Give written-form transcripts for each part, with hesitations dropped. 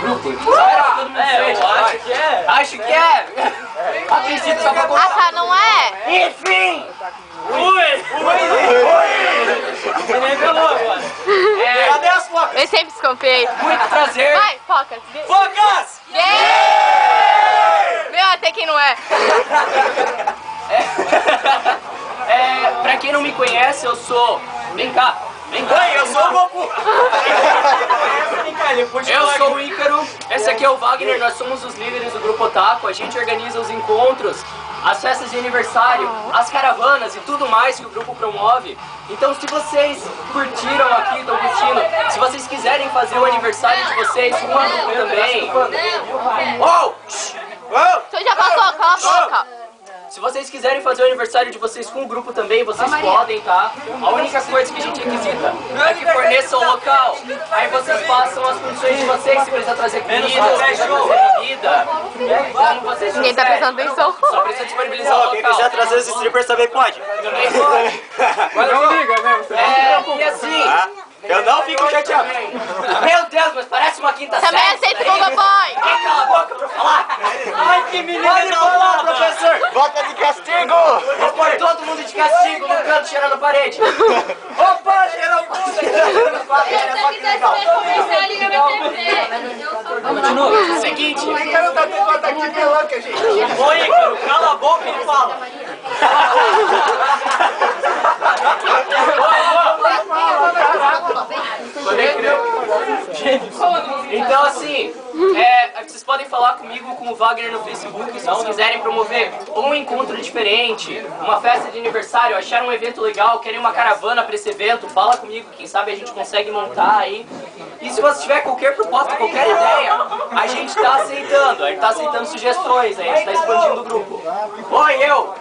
grupo? Eu acho que é. Acho que é. A princípio só pra Ah, tá, não é? Enfim! Ui! Você revelou agora. Cadê as focas? Eu sempre desconfiei. Muito prazer. Vai, focas. Focas! Meu, até quem não é. Pra quem não me conhece, eu sou... Vem cá. Vem cá. Eu sou o Goku. Eu sou o Ícaro, esse aqui é o Wagner, nós somos os líderes do Grupo Otaku, a gente organiza os encontros, as festas de aniversário, as caravanas e tudo mais que o grupo promove. Então se vocês curtiram aqui, estão curtindo, se vocês quiserem fazer o aniversário de vocês com o grupo também... Você já passou? Cala a boca. Se vocês quiserem fazer o aniversário de vocês com o grupo também, vocês podem, tá? A única coisa que a gente requisita é que forneçam o local. Aí vocês passam as condições de vocês, se precisar trazer comida, se precisar trazer bebida. Como vocês Ninguém tá quiserem. prestando atenção. Só precisa disponibilizar o local. Quem quiser trazer os strippers também pode. Também pode. Não liga, né? E assim... Eu não fico chateado. Meu Deus, mas parece uma quinta série. Também aceita o Google Boy. Quem cala a boca pra falar? Ai, que menino. Pode falar, professor. Bota de castigo. Vou pôr todo mundo de castigo no canto cheirando a parede. Opa, cheirou Continua. Seguinte. O cara tá tendo um ataque de pelanca, gente. Ô, Ícaro, cala a boca e fala. Então assim, vocês podem falar comigo com o Wagner no Facebook se vocês quiserem promover um encontro diferente, uma festa de aniversário, acharam um evento legal, querem uma caravana para esse evento, fala comigo, quem sabe a gente consegue montar aí. E se você tiver qualquer proposta, qualquer ideia, a gente tá aceitando sugestões, a gente tá expandindo o grupo. Oi, eu!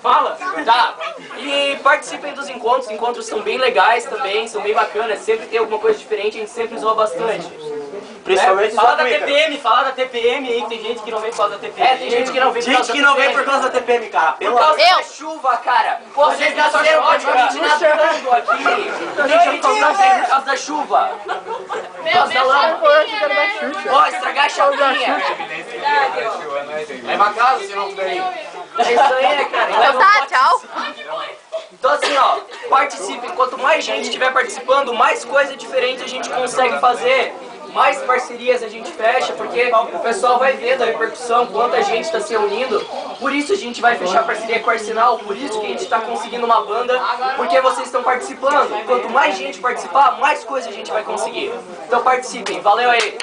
Fala! Tá. E participem dos encontros, os encontros são bem legais também, são bem bacanas, sempre tem alguma coisa diferente, a gente sempre zoa bastante. Principalmente fala da TPM, fala da TPM aí, que tem gente que não vem por causa da TPM. Tem gente que não vem por causa da TPM. Gente que não vem por causa da TPM, cara. Por causa da chuva, cara. Vocês nasceram praticamente nadando aqui. Tem gente que não vem por causa da chuva. Por causa da lama. Ó, estragar a chapinha. É uma casa, se não puder ir. É isso aí, cara. Então tá, tchau. Então assim, ó, participem. Quanto mais gente estiver participando, mais coisa diferente a gente consegue fazer. Mais parcerias a gente fecha, porque o pessoal vai ver da repercussão, quanta gente está se unindo. Por isso a gente vai fechar parceria com o Arsenal, por isso que a gente está conseguindo uma banda, porque vocês estão participando. Quanto mais gente participar, mais coisa a gente vai conseguir. Então participem, valeu aí!